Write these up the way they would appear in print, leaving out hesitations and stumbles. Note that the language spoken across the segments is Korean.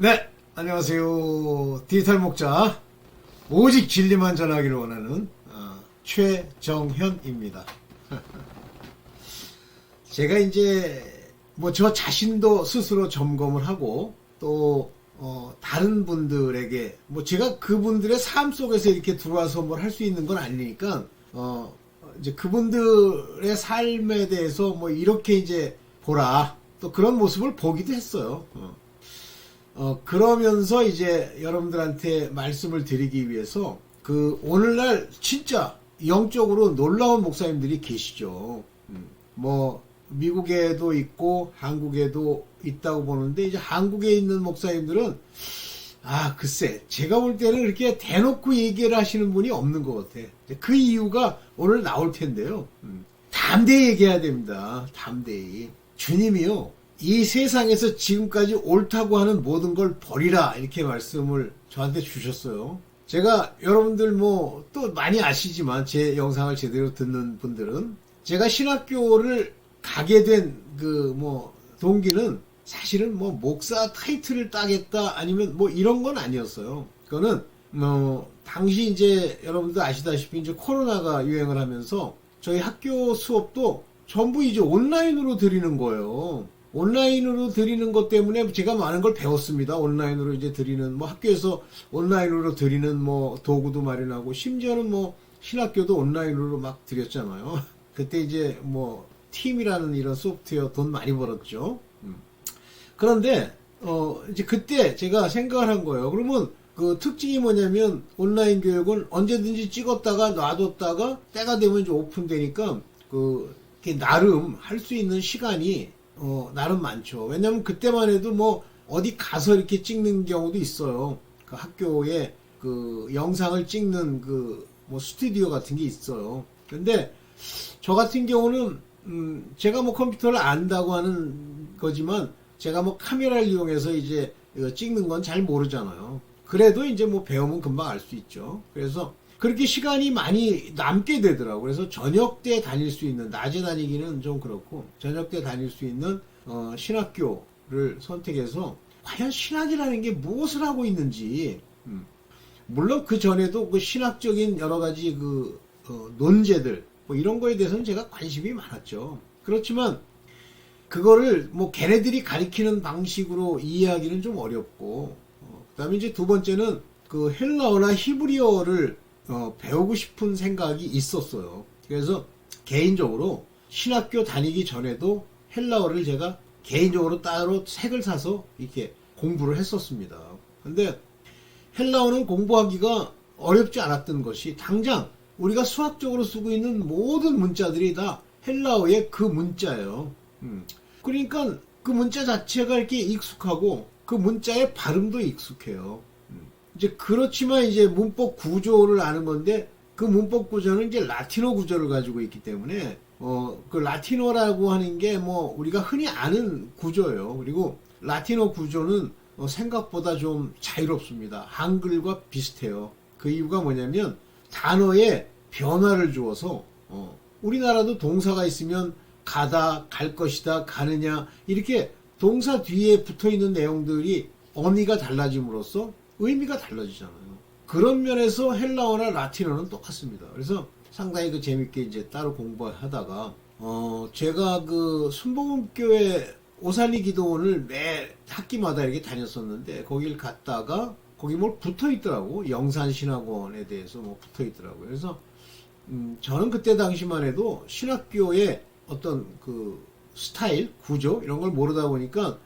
네, 안녕하세요. 디지털 목자, 오직 진리만 전하기를 원하는 최정현입니다. 제가 이제 뭐 저 자신도 스스로 점검을 하고 또 다른 분들에게 뭐 제가 그분들의 삶 속에서 이렇게 들어와서 뭘 할 수 있는 건 아니니까 이제 그분들의 삶에 대해서 뭐 이렇게 이제 보라, 또 그런 모습을 보기도 했어요. 그러면서 이제 여러분들한테 말씀을 드리기 위해서 오늘날 진짜 영적으로 놀라운 목사님들이 계시죠. 뭐 미국에도 있고 한국에도 있다고 보는데, 이제 한국에 있는 목사님들은 글쎄 제가 볼 때는 그렇게 대놓고 얘기를 하시는 분이 없는 것 같아. 그 이유가 오늘 나올 텐데요. 담대히 얘기해야 됩니다. 담대히. 주님이요, 이 세상에서 지금까지 옳다고 하는 모든 걸 버리라, 이렇게 말씀을 저한테 주셨어요. 제가 여러분들 뭐 또 많이 아시지만, 제 영상을 제대로 듣는 분들은 제가 신학교를 가게 된 동기는 사실은 뭐 목사 타이틀을 따겠다 아니면 뭐 이런 건 아니었어요. 그거는 당시 이제 여러분들 아시다시피 이제 코로나가 유행을 하면서 저희 학교 수업도 전부 이제 온라인으로 드리는 거예요. 온라인으로 드리는 것 때문에 제가 많은 걸 배웠습니다. 온라인으로 이제 드리는, 뭐 학교에서 온라인으로 드리는 뭐 도구도 마련하고, 심지어는 뭐 신학교도 온라인으로 막 드렸잖아요. 그때 이제 뭐 팀이라는 이런 소프트웨어 돈 많이 벌었죠. 그런데 이제 그때 제가 생각을 한 거예요. 그러면 그 특징이 뭐냐면, 온라인 교육은 언제든지 찍었다가 놔뒀다가 때가 되면 이제 오픈되니까 이렇게 나름 할 수 있는 시간이 나름 많죠. 왜냐면 그때만 해도 뭐 어디 가서 이렇게 찍는 경우도 있어요. 그 학교에 그 영상을 찍는 뭐 스튜디오 같은 게 있어요. 근데 저 같은 경우는 제가 뭐 컴퓨터를 안다고 하는 거지만, 제가 뭐 카메라를 이용해서 이제 찍는 건 잘 모르잖아요. 그래도 이제 뭐 배우면 금방 알 수 있죠. 그래서 그렇게 시간이 많이 남게 되더라고요. 그래서 저녁 때 다닐 수 있는, 낮에 다니기는 좀 그렇고 저녁 때 다닐 수 있는 신학교를 선택해서, 과연 신학이라는 게 무엇을 하고 있는지, 물론 그 전에도 그 신학적인 여러 가지 논제들 뭐 이런 거에 대해서는 제가 관심이 많았죠. 그렇지만 그거를 뭐 걔네들이 가리키는 방식으로 이해하기는 좀 어렵고, 그다음에 이제 두 번째는 그 헬라어나 히브리어를 배우고 싶은 생각이 있었어요. 그래서 개인적으로 신학교 다니기 전에도 헬라어를 제가 개인적으로 따로 책을 사서 이렇게 공부를 했었습니다. 근데 헬라어는 공부하기가 어렵지 않았던 것이, 당장 우리가 수학적으로 쓰고 있는 모든 문자들이 다 헬라어의 그 문자예요. 그러니까 그 문자 자체가 이렇게 익숙하고 그 문자의 발음도 익숙해요. 이제 그렇지만 이제 문법 구조를 아는 건데, 그 문법 구조는 이제 라틴어 구조를 가지고 있기 때문에 그 라틴어라고 하는 게 뭐 우리가 흔히 아는 구조예요. 그리고 라틴어 구조는 생각보다 좀 자유롭습니다. 한글과 비슷해요. 그 이유가 뭐냐면, 단어에 변화를 주어서 우리나라도 동사가 있으면 가다, 갈 것이다, 가느냐, 이렇게 동사 뒤에 붙어있는 내용들이 어미가 달라짐으로써 의미가 달라지잖아요. 그런 면에서 헬라어나 라틴어는 똑같습니다. 그래서 상당히 재밌게 이제 따로 공부하다가 제가 순복음교회 오살리 기도원을 매 학기마다 이렇게 다녔었는데, 거길 갔다가 거기 뭘 붙어 있더라고. 영산신학원에 대해서 뭐 붙어 있더라고요. 그래서 저는 그때 당시만 해도 신학교의 어떤 스타일, 구조 이런 걸 모르다 보니까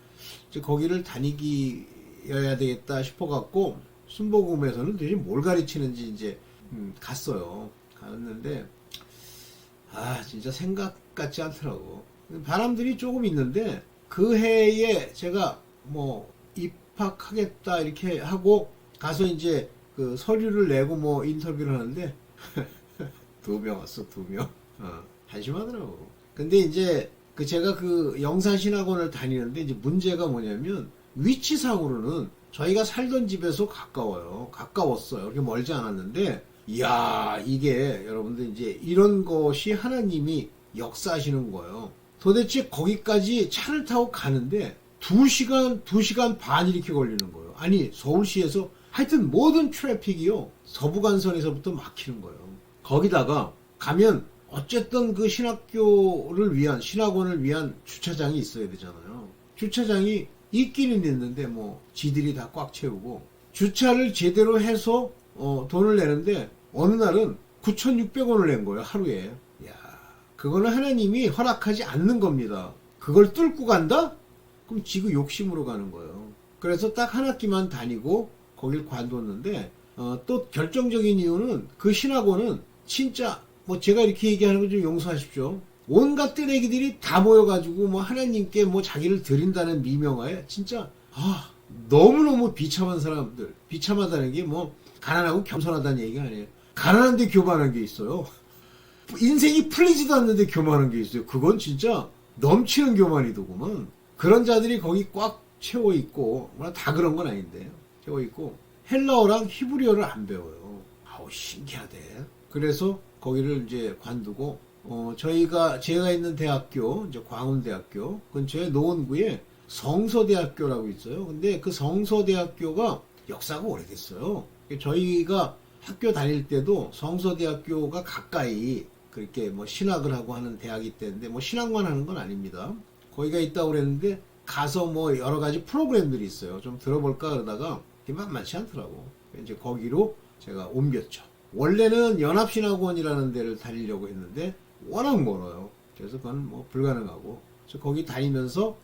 이제 거기를 다니기여야 되겠다 싶어갖고, 순복음에서는 도대체 뭘 가르치는지 이제 갔어요. 갔는데 진짜 생각 같지 않더라고. 바람들이 조금 있는데, 그 해에 제가 뭐 입학하겠다 이렇게 하고 가서 이제 서류를 내고 뭐 인터뷰를 하는데 2명 왔어, 2명. 한심하더라고. 근데 이제 제가 영산신학원을 다니는데, 이제 문제가 뭐냐면, 위치상으로는 저희가 살던 집에서 가까웠어요. 그렇게 멀지 않았는데, 이야, 이게 여러분들 이제 이런 것이 하나님이 역사하시는 거예요. 도대체 거기까지 차를 타고 가는데 2시간 반 이렇게 걸리는 거예요. 아니 서울시에서 하여튼 모든 트래픽이요 서부간선에서부터 막히는 거예요. 거기다가 가면 어쨌든 그 신학교를 위한 신학원을 위한 주차장이 있어야 되잖아요. 주차장이 있기는 있는데 뭐 지들이 다 꽉 채우고 주차를 제대로 해서 돈을 내는데 어느 날은 9,600원을 낸 거예요 하루에. 야, 그거는 하나님이 허락하지 않는 겁니다. 그걸 뚫고 간다? 그럼 지금 욕심으로 가는 거예요. 그래서 딱 한 학기만 다니고 거길 관뒀는데 또 결정적인 이유는 그 신학원은 진짜 뭐 제가 이렇게 얘기하는 거 좀 용서하십시오. 온갖 뜨레기들이 다 모여가지고 뭐 하나님께 뭐 자기를 드린다는 미명하에 진짜 너무너무 비참한 사람들. 비참하다는 게 뭐 가난하고 겸손하다는 얘기가 아니에요. 가난한데 교만한 게 있어요. 인생이 풀리지도 않는데 교만한 게 있어요. 그건 진짜 넘치는 교만이더구만. 그런 자들이 거기 꽉 채워 있고, 다 그런 건 아닌데, 채워 있고, 헬라어랑 히브리어를 안 배워요. 아우, 신기하대. 그래서 거기를 이제 관두고, 제가 있는 대학교, 이제 광운대학교 근처에 노원구에 성서대학교라고 있어요. 근데 그 성서대학교가 역사가 오래됐어요. 저희가 학교 다닐 때도 성서대학교가 가까이 그렇게 뭐 신학을 하고 하는 대학이 때인데 뭐 신학만 하는 건 아닙니다. 거기가 있다고 그랬는데 가서 뭐 여러 가지 프로그램들이 있어요. 좀 들어볼까 그러다가 만만치 않더라고. 이제 거기로 제가 옮겼죠. 원래는 연합신학원이라는 데를 다니려고 했는데 워낙 멀어요. 그래서 그건 뭐 불가능하고. 그래서 거기 다니면서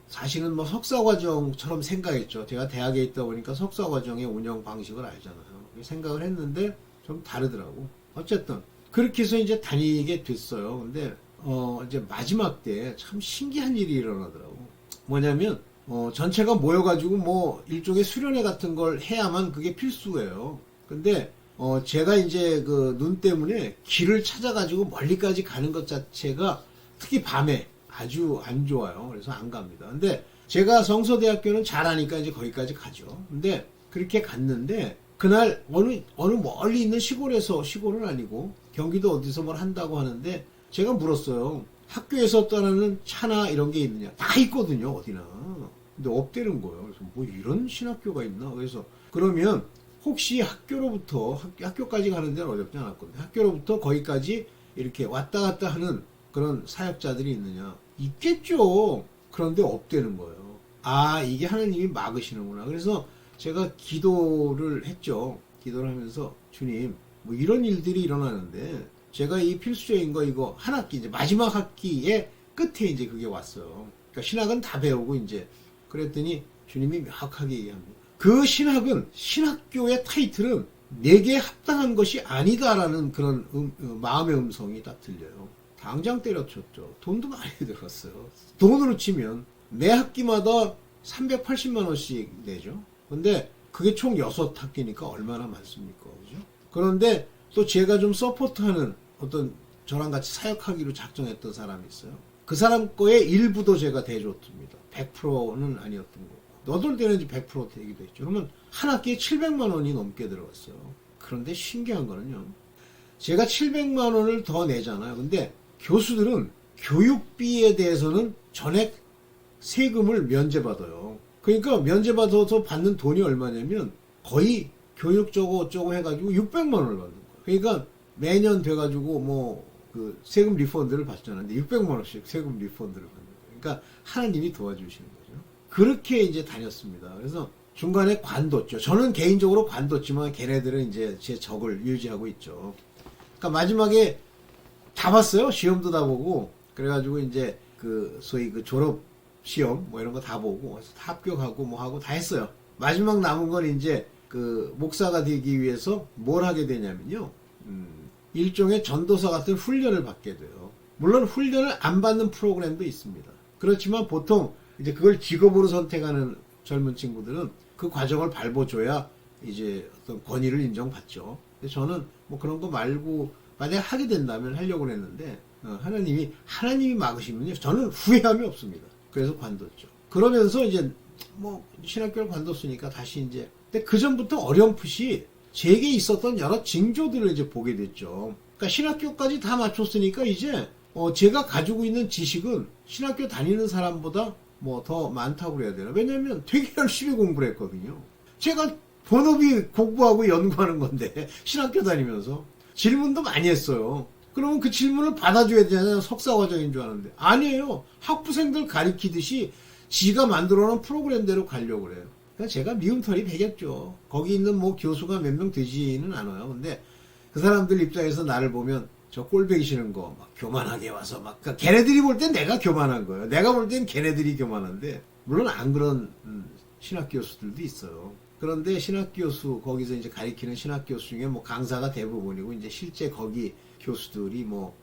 사실은 뭐 석사과정처럼 생각했죠. 제가 대학에 있다 보니까 석사과정의 운영 방식을 알잖아요. 생각을 했는데 좀 다르더라고. 어쨌든 그렇게 해서 이제 다니게 됐어요. 근데 이제 마지막 때 참 신기한 일이 일어나더라고. 뭐냐면 전체가 모여가지고 뭐 일종의 수련회 같은 걸 해야만 그게 필수예요. 근데 제가 이제 그 눈 때문에 길을 찾아가지고 멀리까지 가는 것 자체가 특히 밤에 아주 안 좋아요. 그래서 안 갑니다. 근데 제가 성서대학교는 잘하니까 이제 거기까지 가죠. 근데 그렇게 갔는데 그날 어느 멀리 있는 시골은 아니고 경기도 어디서 뭘 한다고 하는데 제가 물었어요. 학교에서 떠나는 차나 이런 게 있느냐? 다 있거든요, 어디나. 근데 없대는 거예요. 그래서 뭐 이런 신학교가 있나? 그래서 그러면 혹시 학교까지 가는 데는 어렵지 않았거든요. 학교로부터 거기까지 이렇게 왔다 갔다 하는 그런 사역자들이 있느냐? 있겠죠. 그런데 없대는 거예요. 아, 이게 하나님이 막으시는구나. 그래서 제가 기도를 했죠. 기도를 하면서 주님, 뭐 이런 일들이 일어나는데 제가 이 필수적인 거 이거 한 학기 이제 마지막 학기의 끝에 이제 그게 왔어요. 그러니까 신학은 다 배우고 이제 그랬더니 주님이 명확하게 얘기합니다. 그 신학은 신학교의 타이틀은 내게 합당한 것이 아니다라는 그런 마음의 음성이 딱 들려요. 당장 때려쳤죠. 돈도 많이 들었어요. 돈으로 치면 매 학기마다 380만 원씩 내죠. 근데 그게 총 6학기니까 얼마나 많습니까? 그죠? 그런데 또 제가 좀 서포트하는 어떤 저랑 같이 사역하기로 작정했던 사람이 있어요. 그 사람 거의 일부도 제가 대줬습니다. 100%는 아니었던 거고. 너들 때는 이제 100% 되기도 했죠. 그러면 한 학기에 700만 원이 넘게 들어갔어요. 그런데 신기한 거는요. 제가 700만 원을 더 내잖아요. 근데 교수들은 교육비에 대해서는 전액 세금을 면제받아요. 그러니까 면제받아서 받는 돈이 얼마냐면 거의 교육 어쩌고 해가지고 600만 원을 받는 거예요. 그러니까 매년 돼가지고 뭐 그 세금 리펀드를 받잖아요. 근데 600만 원씩 세금 리펀드를 받는 거예요. 그러니까 하나님이 도와주시는 거죠. 그렇게 이제 다녔습니다. 그래서 중간에 관뒀죠. 저는 개인적으로 관뒀지만 걔네들은 이제 제 적을 유지하고 있죠. 그러니까 마지막에 다 봤어요. 시험도 다 보고 그래가지고 이제 그 소위 그 졸업 시험 뭐 이런 거 다 보고 다 합격하고 뭐 하고 다 했어요. 마지막 남은 건 이제 그 목사가 되기 위해서 뭘 하게 되냐면요. 일종의 전도사 같은 훈련을 받게 돼요. 물론 훈련을 안 받는 프로그램도 있습니다. 그렇지만 보통 이제 그걸 직업으로 선택하는 젊은 친구들은 그 과정을 밟아줘야 이제 어떤 권위를 인정받죠. 근데 저는 뭐 그런 거 말고 만약 하게 된다면 하려고 했는데 하나님이 막으시면요. 저는 후회함이 없습니다. 그래서 관뒀죠. 그러면서 이제 뭐 신학교를 관뒀으니까 다시 이제 근데 그 전부터 어렴풋이 제게 있었던 여러 징조들을 이제 보게 됐죠. 그러니까 신학교까지 다 맞췄으니까 이제 제가 가지고 있는 지식은 신학교 다니는 사람보다 뭐 더 많다고 그래야 되나? 왜냐면 되게 열심히 공부를 했거든요. 제가 본업이 공부하고 연구하는 건데 신학교 다니면서 질문도 많이 했어요. 그러면 그 질문을 받아줘야 되잖아요. 석사과정인 줄 아는데 아니에요. 학부생들 가리키듯이 지가 만들어놓은 프로그램대로 가려고 그래요. 그러니까 제가 미움털이 배겼죠. 거기 있는 뭐 교수가 몇 명 되지는 않아요. 근데 그 사람들 입장에서 나를 보면 저 꼴배기 싫은 거 막 교만하게 와서 막 그러니까 걔네들이 볼 땐 내가 교만한 거예요. 내가 볼 땐 걔네들이 교만한데 물론 안 그런 신학 교수들도 있어요. 그런데 신학 교수 거기서 이제 가리키는 신학 교수 중에 뭐 강사가 대부분이고 이제 실제 거기 교수들이 뭐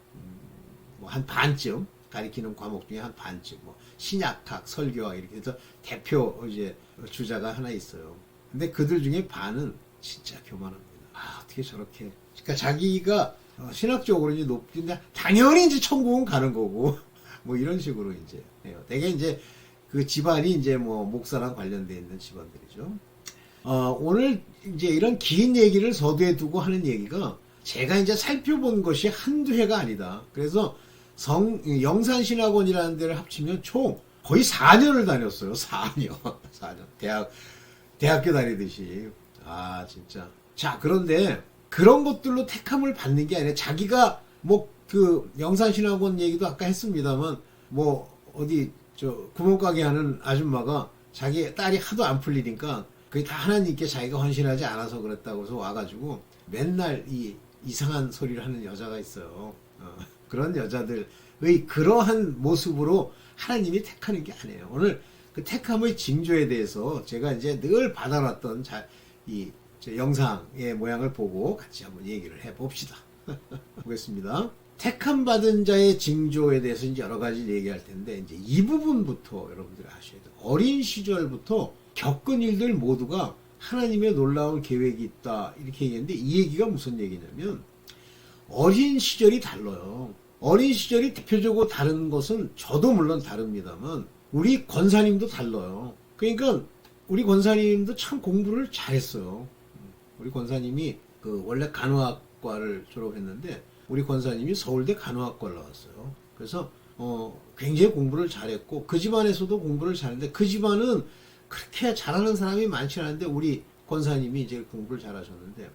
한 반쯤 가리키는 과목 중에 한 반쯤 뭐 신약학, 설교학 이렇게 해서 대표 이제 주자가 하나 있어요. 근데 그들 중에 반은 진짜 교만합니다. 아 어떻게 저렇게? 그러니까 자기가 신학적으로 이제 높은데 당연히 이제 천국은 가는 거고 뭐 이런 식으로 이제 해요. 되게 이제 그 집안이 이제 뭐 목사랑 관련되어 있는 집안들이죠. 오늘 이제 이런 긴 얘기를 서두에 두고 하는 얘기가 제가 이제 살펴본 것이 한두 해가 아니다. 그래서 영산신학원이라는 데를 합치면 총 거의 4년을 다녔어요. 4년. 4년. 대학교 다니듯이. 아, 진짜. 자, 그런데 그런 것들로 택함을 받는 게 아니라 자기가 뭐 그 영산신학원 얘기도 아까 했습니다만 뭐 어디 저 구멍가게 하는 아줌마가 자기 딸이 하도 안 풀리니까 그게 다 하나님께 자기가 헌신하지 않아서 그랬다고 해서 와가지고 맨날 이 이상한 소리를 하는 여자가 있어요. 그런 여자들의 그러한 모습으로 하나님이 택하는 게 아니에요. 오늘 그 택함의 징조에 대해서 제가 이제 늘 받아놨던 이 영상의 모양을 보고 같이 한번 얘기를 해봅시다. 보겠습니다. 택함 받은 자의 징조에 대해서 이제 여러 가지 얘기할 텐데 이제 이 부분부터 여러분들이 아셔야 돼요. 어린 시절부터 겪은 일들 모두가 하나님의 놀라운 계획이 있다 이렇게 얘기했는데 이 얘기가 무슨 얘기냐면 어린 시절이 달라요. 어린 시절이 대표적으로 다른 것은 저도 물론 다릅니다만 우리 권사님도 달라요. 그러니까 우리 권사님도 참 공부를 잘했어요. 우리 권사님이 그 원래 간호학과를 졸업했는데 우리 권사님이 서울대 간호학과를 나왔어요. 그래서 굉장히 공부를 잘했고 그 집안에서도 공부를 잘했는데 그 집안은 그렇게 잘하는 사람이 많지 않은데 우리 권사님이 이제 공부를 잘하셨는데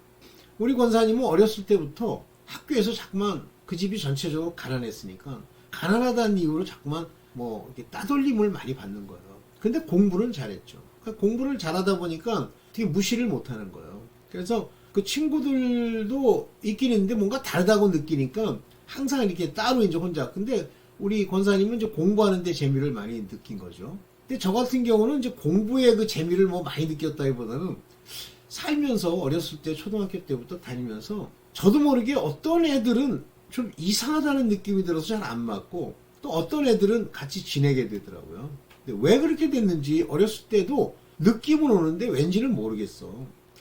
우리 권사님은 어렸을 때부터 학교에서 자꾸만 그 집이 전체적으로 가난했으니까 가난하다는 이유로 자꾸만 뭐 이렇게 따돌림을 많이 받는 거예요. 근데 공부는 잘했죠. 그러니까 공부를 잘하다 보니까 되게 무시를 못하는 거예요. 그래서 그 친구들도 있긴 있는데 뭔가 다르다고 느끼니까 항상 이렇게 따로 이제 혼자. 근데 우리 권사님은 이제 공부하는데 재미를 많이 느낀 거죠. 근데 저 같은 경우는 이제 공부에 그 재미를 뭐 많이 느꼈다기보다는 살면서 어렸을 때 초등학교 때부터 다니면서 저도 모르게 어떤 애들은 좀 이상하다는 느낌이 들어서 잘 안 맞고 또 어떤 애들은 같이 지내게 되더라고요. 근데 왜 그렇게 됐는지 어렸을 때도 느낌은 오는데 왠지는 모르겠어.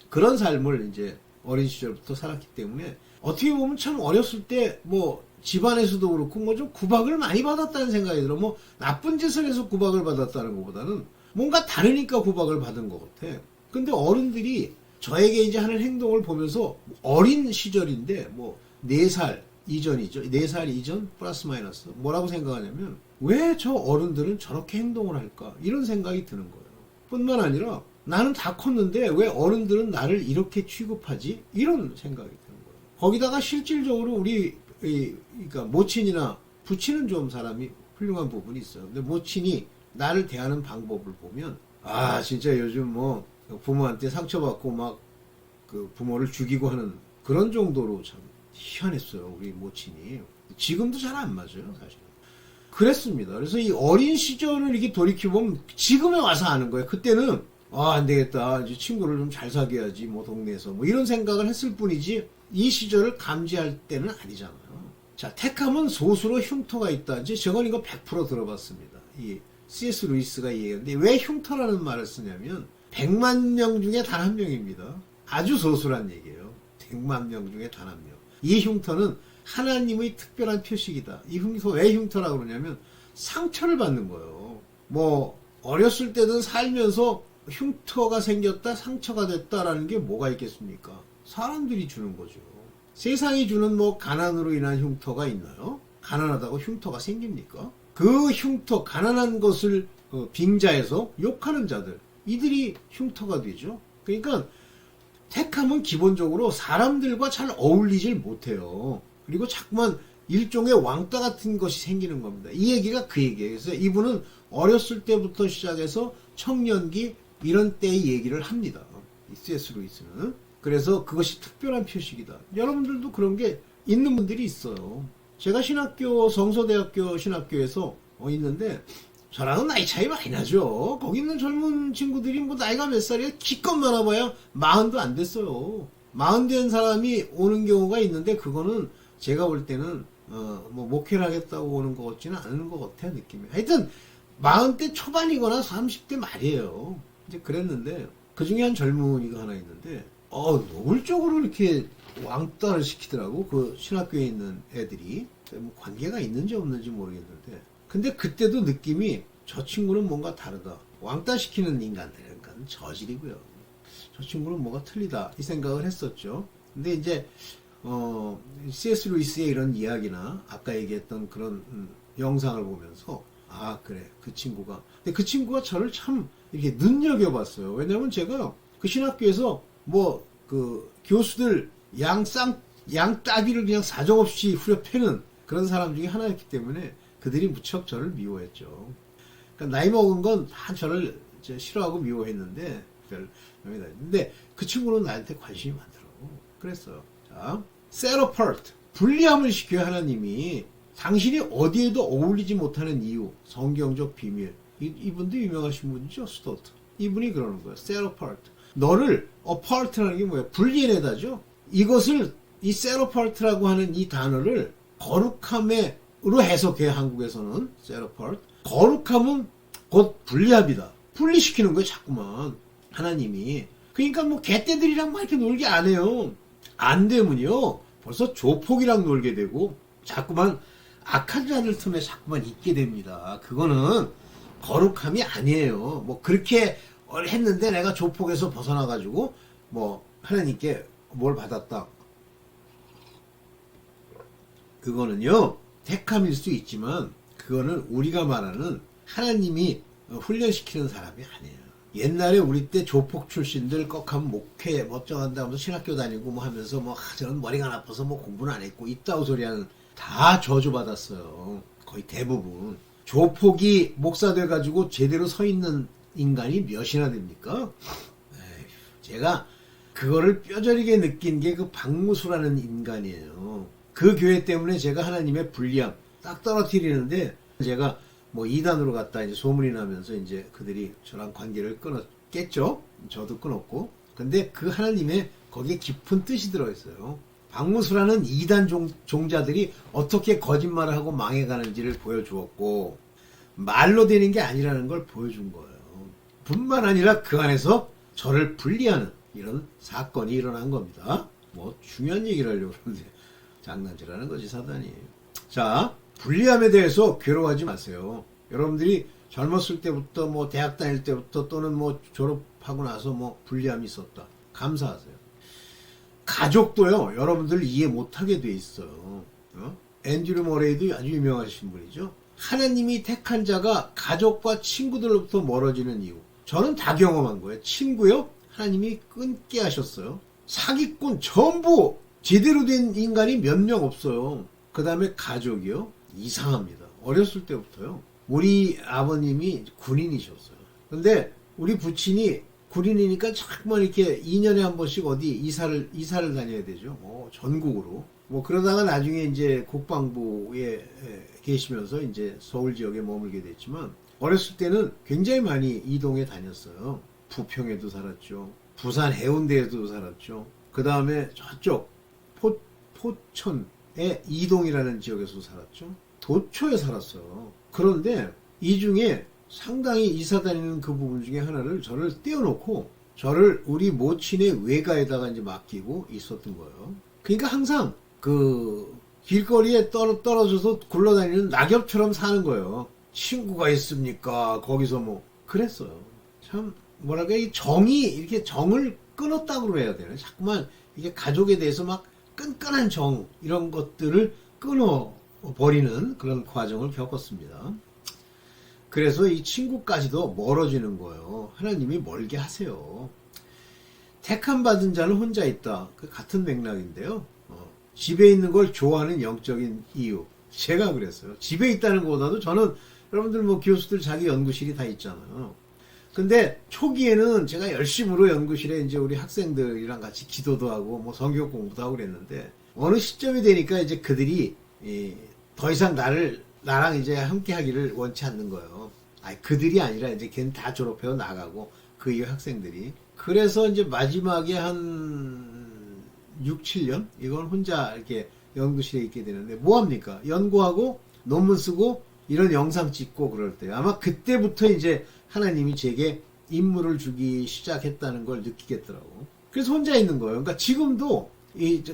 그런 삶을 이제 어린 시절부터 살았기 때문에 어떻게 보면 참 어렸을 때 뭐 집안에서도 그렇고 뭐 좀 구박을 많이 받았다는 생각이 들어. 뭐 나쁜 짓을 해서 구박을 받았다는 것보다는 뭔가 다르니까 구박을 받은 것 같아. 근데 어른들이 저에게 이제 하는 행동을 보면서 어린 시절인데 뭐 4살 이전이죠. 4살 이전 플러스 마이너스 뭐라고 생각하냐면 왜 저 어른들은 저렇게 행동을 할까 이런 생각이 드는 거예요. 뿐만 아니라 나는 다 컸는데 왜 어른들은 나를 이렇게 취급하지 이런 생각이 드는 거예요. 거기다가 실질적으로 우리 그러니까 모친이나 부친은 좀 사람이 훌륭한 부분이 있어요. 근데 모친이 나를 대하는 방법을 보면 아 진짜 요즘 뭐 부모한테 상처받고 막 그 부모를 죽이고 하는 그런 정도로 참 희한했어요. 우리 모친이. 지금도 잘 안 맞아요 사실은. 그랬습니다. 그래서 이 어린 시절을 이렇게 돌이켜보면 지금에 와서 아는 거예요. 그때는 아 안 되겠다 이제 친구를 좀 잘 사귀어야지 뭐 동네에서 뭐 이런 생각을 했을 뿐이지 이 시절을 감지할 때는 아니잖아요. 자, 택함은 소수로 흉터가 있다. 이제 저건 이거 100% 들어봤습니다. 이 C.S. 루이스가 얘기했는데 왜 흉터라는 말을 쓰냐면 100만 명 중에 단 한 명입니다. 아주 소수란 얘기예요. 100만 명 중에 단 한 명. 이 흉터는 하나님의 특별한 표식이다. 이 흉터 왜 흉터라고 그러냐면 상처를 받는 거예요. 뭐 어렸을 때든 살면서 흉터가 생겼다, 상처가 됐다라는 게 뭐가 있겠습니까? 사람들이 주는 거죠. 세상이 주는 뭐 가난으로 인한 흉터가 있나요? 가난하다고 흉터가 생깁니까? 그 흉터, 가난한 것을 빙자해서 욕하는 자들, 이들이 흉터가 되죠. 그러니까 택함은 기본적으로 사람들과 잘 어울리질 못해요. 그리고 자꾸만 일종의 왕따 같은 것이 생기는 겁니다. 이 얘기가 그 얘기예요. 그래서 이분은 어렸을 때부터 시작해서 청년기 이런 때의 얘기를 합니다. C.S. 루이스는. 그래서 그것이 특별한 표식이다. 여러분들도 그런 게 있는 분들이 있어요. 제가 성서대학교 신학교에서 있는데 저랑은 나이 차이 많이 나죠. 거기 있는 젊은 친구들이 뭐 나이가 몇 살이에요? 기껏 많아봐야 40도 안 됐어요. 40 된 사람이 오는 경우가 있는데 그거는 제가 볼 때는 뭐 목회를 하겠다고 오는 것 같지는 않은 것 같아요, 느낌이. 하여튼 40대 초반이거나 30대 말이에요. 이제 그랬는데 그 중에 한 젊은이가 하나 있는데 노골적으로 이렇게 왕따를 시키더라고. 그 신학교에 있는 애들이. 뭐 관계가 있는지 없는지 모르겠는데 근데 그때도 느낌이 저 친구는 뭔가 다르다. 왕따 시키는 인간들이니까 저질이고요. 저 친구는 뭐가 틀리다 이 생각을 했었죠. 근데 이제 C.S. 루이스의 이런 이야기나 아까 얘기했던 그런 영상을 보면서 그래 그 친구가 근데 그 친구가 저를 참 이렇게 눈여겨봤어요. 왜냐면 제가 그 신학교에서 뭐 그 교수들 양따귀를 그냥 사정없이 후려 패는 그런 사람 중에 하나였기 때문에 그들이 무척 저를 미워했죠. 그러니까 나이 먹은 건 다 저를 싫어하고 미워했는데 근데 그 친구는 나한테 관심이 많더라고. 그랬어요. 자, set apart 분리함을 시켜요. 하나님이 당신이 어디에도 어울리지 못하는 이유, 성경적 비밀. 이분도 유명하신 분이죠. 스토트. 이분이 그러는 거예요. set apart. 너를 apart라는 게 뭐예요? 분리해내다죠. 이것을 이 set apart라고 하는 이 단어를 거룩함으로 해석해요. 한국에서는 set apart. 거룩함은 곧 분리합니다. 분리시키는 거예요. 자꾸만 하나님이. 그러니까 뭐 개떼들이랑 막 이렇게 놀게 안 해요. 안 되면요 벌써 조폭이랑 놀게 되고 자꾸만 악한 자들 틈에 자꾸만 있게 됩니다. 그거는 거룩함이 아니에요. 뭐 그렇게 했는데 내가 조폭에서 벗어나가지고 뭐 하나님께 뭘 받았다. 그거는요 택함일 수 있지만 그거는 우리가 말하는 하나님이 훈련시키는 사람이 아니에요. 옛날에 우리 때 조폭 출신들 꺽하면 목회 멋쩡한다 하면서 신학교 다니고 뭐 하면서 저는 머리가 나빠서 뭐 공부는 안 했고 이따구 소리하는 다 저주받았어요. 거의 대부분. 조폭이 목사 돼가지고 제대로 서 있는 인간이 몇이나 됩니까? 제가 그거를 뼈저리게 느낀 게 그 박무수라는 인간이에요. 그 교회 때문에 제가 하나님의 불리함 딱 떨어뜨리는데 제가 뭐 이단으로 갔다 이제 소문이 나면서 이제 그들이 저랑 관계를 끊었겠죠. 저도 끊었고. 근데 그 하나님의 거기에 깊은 뜻이 들어있어요. 박무수라는 이단 종자들이 어떻게 거짓말을 하고 망해가는지를 보여주었고 말로 되는 게 아니라는 걸 보여준 거예요. 뿐만 아니라 그 안에서 저를 분리하는 이런 사건이 일어난 겁니다. 뭐 중요한 얘기를 하려고 그러는데 장난질하는 거지 사단이. 자, 분리함에 대해서 괴로워하지 마세요. 여러분들이 젊었을 때부터 뭐 대학 다닐 때부터 또는 뭐 졸업하고 나서 뭐 분리함이 있었다. 감사하세요. 가족도요. 여러분들 이해 못하게 돼 있어요. 앤드류 머레이도 아주 유명하신 분이죠. 하나님이 택한 자가 가족과 친구들로부터 멀어지는 이유. 저는 다 경험한 거예요. 친구요. 하나님이 끊게 하셨어요. 사기꾼 전부 제대로 된 인간이 몇 명 없어요. 그 다음에 가족이요. 이상합니다. 어렸을 때부터요. 우리 아버님이 군인이셨어요. 근데 우리 부친이 군인이니까 자꾸만 이렇게 2년에 한 번씩 어디 이사를 다녀야 되죠. 전국으로. 뭐 그러다가 나중에 이제 국방부에 계시면서 이제 서울 지역에 머물게 됐지만 어렸을 때는 굉장히 많이 이동해 다녔어요. 부평에도 살았죠. 부산 해운대에도 살았죠. 그 다음에 저쪽 포천의 이동이라는 지역에서 살았죠. 도초에 살았어요. 그런데 이 중에 상당히 이사 다니는 그 부분 중에 하나를 저를 떼어놓고 저를 우리 모친의 외가에다가 이제 맡기고 있었던 거예요. 그러니까 항상 그 길거리에 떨어져서 굴러다니는 낙엽처럼 사는 거예요. 친구가 있습니까? 거기서 뭐 그랬어요. 참 뭐랄까 이 정이 이렇게 정을 끊었다고 그래야 되나? 자꾸만 이게 가족에 대해서 막 끈끈한 정 이런 것들을 끊어 버리는 그런 과정을 겪었습니다. 그래서 이 친구까지도 멀어지는 거예요. 하나님이 멀게 하세요. 택함 받은 자는 혼자 있다. 그 같은 맥락인데요. 집에 있는 걸 좋아하는 영적인 이유. 제가 그랬어요. 집에 있다는 것보다도 저는 여러분들 뭐 교수들 자기 연구실이 다 있잖아요. 근데 초기에는 제가 열심으로 연구실에 이제 우리 학생들이랑 같이 기도도 하고 뭐 성경 공부도 하고 그랬는데 어느 시점이 되니까 이제 그들이 더 이상 나랑 이제 함께 하기를 원치 않는 거예요. 아니, 그들이 아니라 이제 걔는 다 졸업해서 나가고 그 이후 학생들이. 그래서 이제 마지막에 한 6, 7년? 이건 혼자 이렇게 연구실에 있게 되는데 뭐합니까? 연구하고 논문 쓰고 이런 영상 찍고 그럴 때 아마 그때부터 이제 하나님이 제게 임무를 주기 시작했다는 걸 느끼겠더라고. 그래서 혼자 있는 거예요. 그러니까 지금도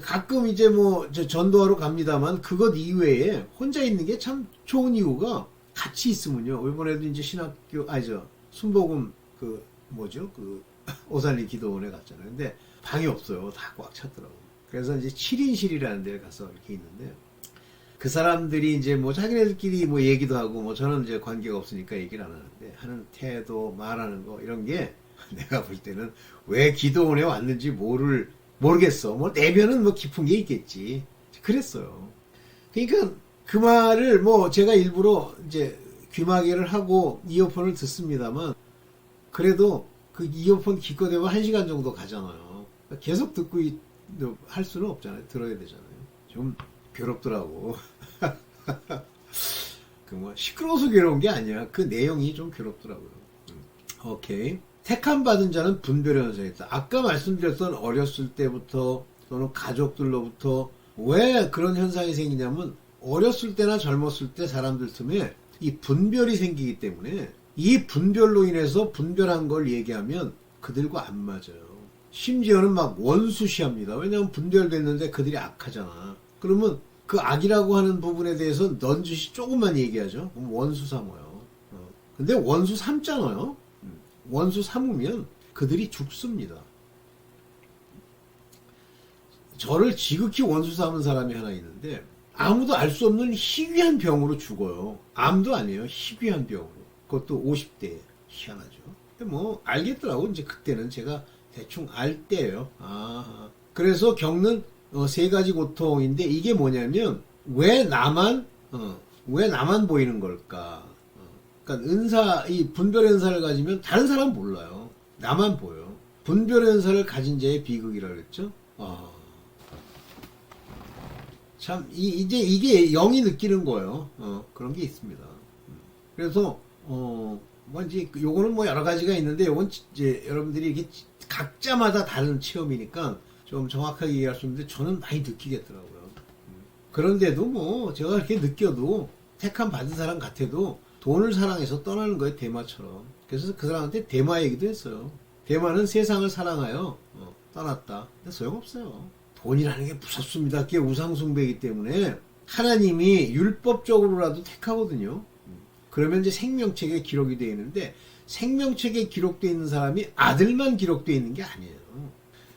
가끔 이제 뭐 전도하러 갑니다만 그것 이외에 혼자 있는 게 참 좋은 이유가 같이 있으면요. 이번에도 이제 신학교 순복음 오살리 기도원에 갔잖아요. 근데 방이 없어요. 다 꽉 찼더라고. 그래서 이제 7인실이라는 데에 가서 이렇게 있는데 그 사람들이 이제 뭐 자기네들끼리 뭐 얘기도 하고 뭐 저는 이제 관계가 없으니까 얘기를 안 하는데 하는 태도, 말하는 거 이런 게 내가 볼 때는 왜 기도원에 왔는지 모르겠어. 뭐 내면은 뭐 깊은 게 있겠지. 그랬어요. 그러니까 그 말을 뭐 제가 일부러 이제 귀마개를 하고 이어폰을 듣습니다만 그래도 그 이어폰 기껏해도 1시간 정도 가잖아요. 계속 듣고 할 수는 없잖아요. 들어야 되잖아요. 좀 괴롭더라고. 그 뭐 시끄러워서 괴로운 게 아니야. 그 내용이 좀 괴롭더라고요. 오케이. 택함 받은 자는 분별의 현상이 있다. 아까 말씀드렸던 어렸을 때부터 또는 가족들로부터 왜 그런 현상이 생기냐면 어렸을 때나 젊었을 때 사람들 틈에 이 분별이 생기기 때문에 이 분별로 인해서 분별한 걸 얘기하면 그들과 안 맞아요. 심지어는 막 원수시합니다. 왜냐하면 분별됐는데 그들이 악하잖아. 그러면 그 악이라고 하는 부분에 대해서 넌지시 조금만 얘기하죠. 그럼 원수 삼아요. 근데 원수 삼잖아요. 원수 삼으면 그들이 죽습니다. 저를 지극히 원수 삼은 사람이 하나 있는데 아무도 알 수 없는 희귀한 병으로 죽어요. 암도 아니에요. 희귀한 병으로. 그것도 50대에. 희한하죠. 근데 뭐 알겠더라고. 이제 그때는 제가 대충 알 때예요. 그래서 겪는 3가지 고통인데 이게 뭐냐면 왜 나만 보이는 걸까? 그러니까 이 분별의 은사를 가지면 다른 사람은 몰라요. 나만 보여. 분별의 은사를 가진 자의 비극이라고 그랬죠? 참 이제 이게 영이 느끼는 거예요. 그런 게 있습니다. 그래서 뭐 이제 요거는 뭐 여러 가지가 있는데 요건 이제 여러분들이 이게 각자마다 다른 체험이니까 좀 정확하게 얘기할 수 있는데 저는 많이 느끼겠더라고요. 그런데도 뭐 제가 그렇게 느껴도 택함 받은 사람 같아도 돈을 사랑해서 떠나는 거예요. 대마처럼. 그래서 그 사람한테 대마 얘기도 했어요. 대마는 세상을 사랑하여 떠났다. 근데 소용없어요. 돈이라는 게 무섭습니다. 그게 우상숭배이기 때문에 하나님이 율법적으로라도 택하거든요. 그러면 이제 생명책에 기록이 되어 있는데 생명책에 기록되어 있는 사람이 아들만 기록되어 있는 게 아니에요.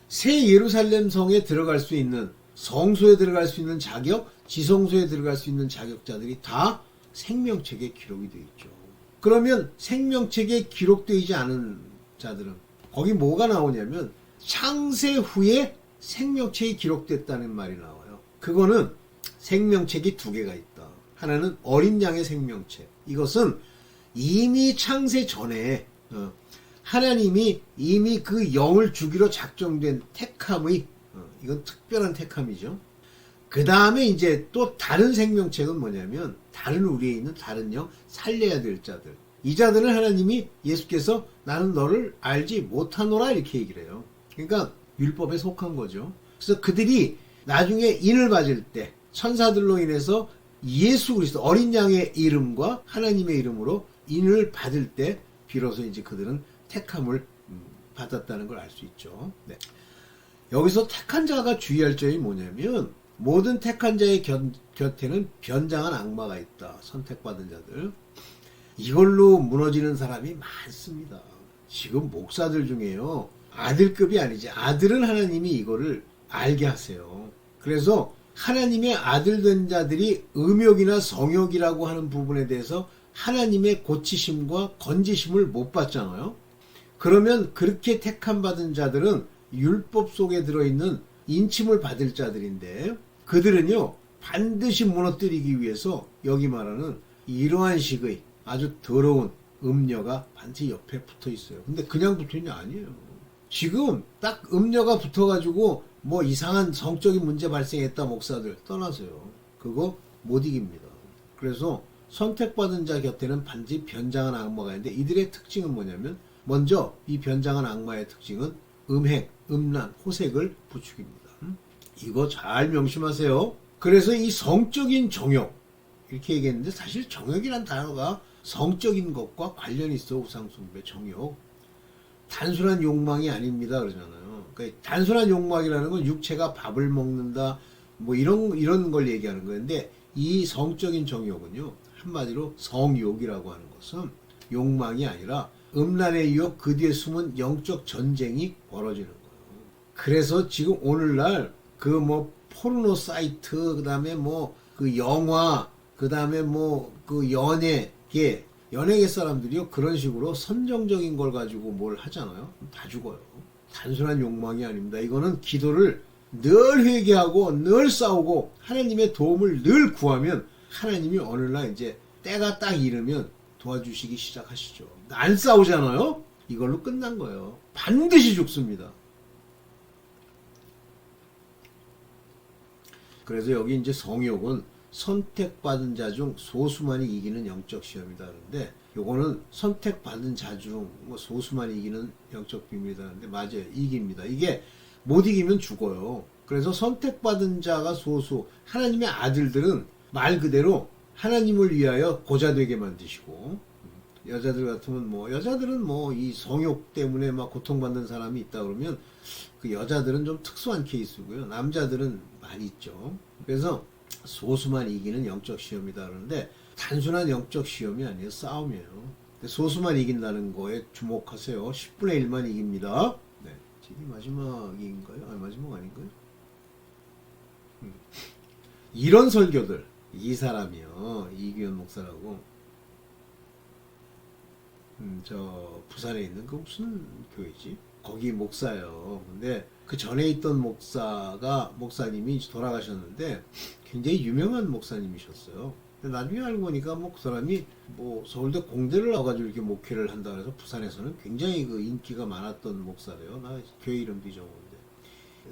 새 예루살렘 성에 들어갈 수 있는 성소에 들어갈 수 있는 자격, 지성소에 들어갈 수 있는 자격자들이 다 생명책에 기록이 되어 있죠. 그러면 생명책에 기록되지 않은 자들은 거기 뭐가 나오냐면 창세 후에 생명책이 기록됐다는 말이 나와요. 그거는 생명책이 2개가 있다. 하나는 어린 양의 생명책. 이것은 이미 창세 전에 하나님이 이미 그 영을 주기로 작정된 택함의 이건 특별한 택함이죠. 그 다음에 이제 또 다른 생명책은 뭐냐면 다른 우리에 있는 다른 영 살려야 될 자들. 이 자들은 하나님이 예수께서 나는 너를 알지 못하노라 이렇게 얘기를 해요. 그러니까 율법에 속한 거죠. 그래서 그들이 나중에 인을 받을 때 천사들로 인해서 예수 그리스도 어린 양의 이름과 하나님의 이름으로 인을 받을 때 비로소 이제 그들은 택함을 받았다는 걸 알 수 있죠. 네. 여기서 택한 자가 주의할 점이 뭐냐면 모든 택한 자의 곁에는 변장한 악마가 있다. 선택받은 자들. 이걸로 무너지는 사람이 많습니다. 지금 목사들 중에요. 아들급이 아니지. 아들은 하나님이 이거를 알게 하세요. 그래서 하나님의 아들 된 자들이 음욕이나 성욕이라고 하는 부분에 대해서 하나님의 고치심과 건지심을 못 받잖아요. 그러면 그렇게 택함 받은 자들은 율법 속에 들어있는 인침을 받을 자들인데 그들은요 반드시 무너뜨리기 위해서 여기 말하는 이러한 식의 아주 더러운 음녀가 반드시 옆에 붙어 있어요. 근데 그냥 붙어 있는 게 아니에요. 지금 딱 음녀가 붙어가지고 뭐 이상한 성적인 문제 발생했다 목사들 떠나세요. 그거 못 이깁니다. 그래서 선택받은 자 곁에는 반드시 변장한 악마가 있는데 이들의 특징은 뭐냐면 먼저 이 변장한 악마의 특징은 음행, 음란, 호색을 부추깁니다. 이거 잘 명심하세요. 그래서 이 성적인 정욕 이렇게 얘기했는데 사실 정욕이란 단어가 성적인 것과 관련이 있어. 우상숭배, 정욕. 단순한 욕망이 아닙니다 그러잖아요. 그러니까 단순한 욕망이라는 건 육체가 밥을 먹는다 뭐 이런 걸 얘기하는 거였는데 이 성적인 정욕은요 한마디로 성욕이라고 하는 것은 욕망이 아니라 음란의 유혹 그 뒤에 숨은 영적 전쟁이 벌어지는 거예요. 그래서 지금 오늘날 그 뭐 포르노 사이트 그다음에 뭐 그 영화 그다음에 뭐 그 연예계 사람들이요 그런 식으로 선정적인 걸 가지고 뭘 하잖아요. 다 죽어요. 단순한 욕망이 아닙니다. 이거는 기도를 늘 회개하고 늘 싸우고 하나님의 도움을 늘 구하면 하나님이 어느 날 이제 때가 딱 이르면 도와주시기 시작하시죠. 안 싸우잖아요. 이걸로 끝난 거예요. 반드시 죽습니다. 그래서 여기 이제 성욕은 선택받은 자 중 소수만이 이기는 영적 시험이다 그러는데 요거는 선택받은 자 중 뭐 소수만이 이기는 영적 비밀이다 그러는데 맞아요. 이깁니다. 이게 못 이기면 죽어요. 그래서 선택받은 자가 소수 하나님의 아들들은 말 그대로 하나님을 위하여 고자 되게 만드시고 여자들 같으면 뭐 여자들은 뭐 이 성욕 때문에 막 고통받는 사람이 있다 그러면 그 여자들은 좀 특수한 케이스고요. 남자들은 많이 있죠. 그래서 소수만 이기는 영적 시험이다 그러는데 단순한 영적 시험이 아니에요. 싸움이에요. 소수만 이긴다는 거에 주목하세요. 10분의 1만 이깁니다. 네. 이게 마지막인가요? 아니, 마지막 아닌가요? 이런 설교들 이 사람이요. 이규현 목사라고 저 부산에 있는 그 무슨 교회지? 거기 목사예요. 근데 그 전에 있던 목사님이 돌아가셨는데 굉장히 유명한 목사님이셨어요. 근데 나중에 알고 보니까 뭐 그 사람이 뭐 서울대 공대를 나와가지고 이렇게 목회를 한다 그래서 부산에서는 굉장히 그 인기가 많았던 목사래요. 나 교회 이름도 잊어먹는데.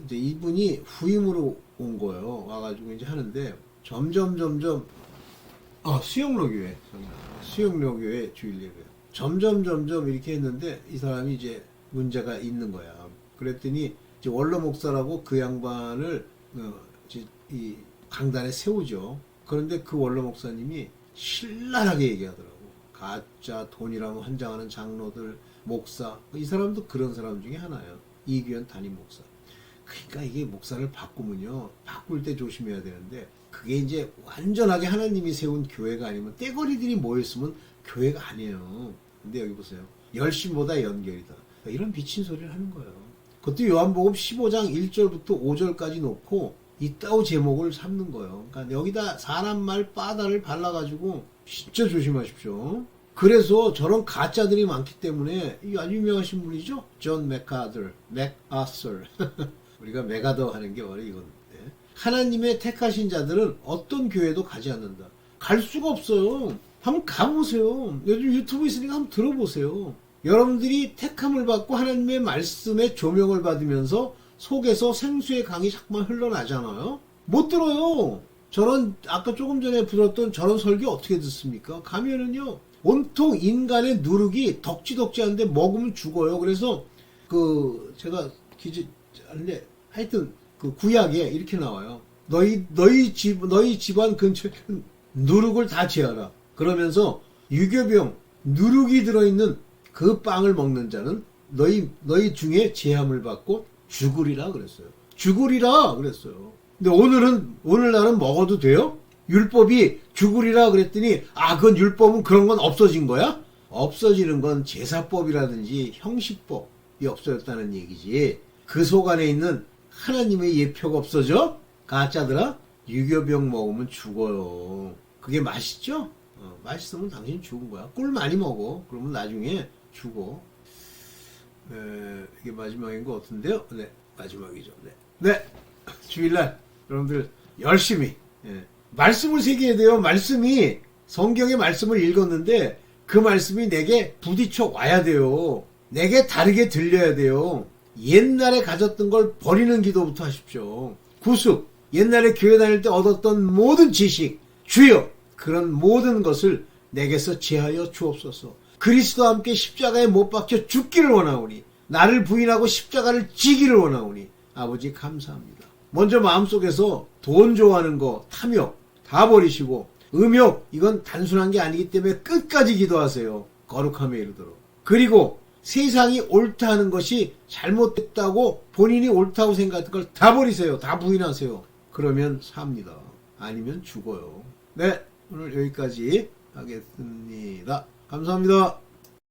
이제 이분이 후임으로 온 거예요. 와가지고 이제 하는데 점점 수영로 교회 주일 예배. 점점 이렇게 했는데 이 사람이 이제 문제가 있는 거야. 그랬더니 이제 원로 목사라고 그 양반을 이 강단에 세우죠. 그런데 그 원로 목사님이 신랄하게 얘기하더라고. 가짜 돈이랑 환장하는 장로들, 목사. 이 사람도 그런 사람 중에 하나예요. 이규현 담임 목사. 그러니까 이게 목사를 바꾸면요. 바꿀 때 조심해야 되는데 그게 이제 완전하게 하나님이 세운 교회가 아니면 떼거리들이 모였으면 교회가 아니에요. 근데 여기 보세요. 열심보다 연결이다. 이런 미친 소리를 하는 거예요. 그것도 요한복음 15장 1절부터 5절까지 놓고 이따오 제목을 삼는 거예요. 그러니까 여기다 사람 말 빠다를 발라가지고 진짜 조심하십시오. 그래서 저런 가짜들이 많기 때문에 이 아주 유명하신 분이죠. 존 맥아서 우리가 맥아더 하는 게 바로 이건데 하나님의 택하신 자들은 어떤 교회도 가지 않는다. 갈 수가 없어요. 한번 가보세요. 요즘 유튜브 있으니까 한번 들어보세요. 여러분들이 택함을 받고 하나님의 말씀에 조명을 받으면서 속에서 생수의 강이 자꾸만 흘러나잖아요. 못 들어요. 저런 아까 조금 전에 들었던 저런 설교 어떻게 듣습니까? 가면은요 온통 인간의 누룩이 덕지덕지한데 먹으면 죽어요. 그래서 그 제가 기재하는데 하여튼 그 구약에 이렇게 나와요. 너희 집안 근처에 누룩을 다 제하라. 그러면서 유교병 누룩이 들어있는 그 빵을 먹는 자는 너희 중에 제함을 받고 죽으리라 그랬어요. 죽으리라 그랬어요. 근데 오늘날은 먹어도 돼요? 율법이 죽으리라 그랬더니 그건 율법은 그런 건 없어진 거야? 없어지는 건 제사법이라든지 형식법이 없어졌다는 얘기지. 그 속 안에 있는 하나님의 예표가 없어져? 가짜들아? 유교병 먹으면 죽어요. 그게 맛있죠? 맛있으면 당신 죽은 거야. 꿀 많이 먹어. 그러면 나중에 죽어. 이게 마지막인 것 같은데요. 네, 마지막이죠. 네. 주일날 여러분들 열심히 말씀을 새겨야 돼요. 말씀이 성경의 말씀을 읽었는데 그 말씀이 내게 부딪혀 와야 돼요. 내게 다르게 들려야 돼요. 옛날에 가졌던 걸 버리는 기도부터 하십시오. 구습, 옛날에 교회 다닐 때 얻었던 모든 지식, 주여 그런 모든 것을 내게서 제하여 주옵소서. 그리스도와 함께 십자가에 못 박혀 죽기를 원하오니 나를 부인하고 십자가를 지기를 원하오니 아버지 감사합니다. 먼저 마음속에서 돈 좋아하는 거, 탐욕 다 버리시고 음욕 이건 단순한 게 아니기 때문에 끝까지 기도하세요. 거룩함에 이르도록. 그리고 세상이 옳다 하는 것이 잘못됐다고 본인이 옳다고 생각했던 걸 다 버리세요. 다 부인하세요. 그러면 삽니다. 아니면 죽어요. 네, 오늘 여기까지 하겠습니다. 감사합니다.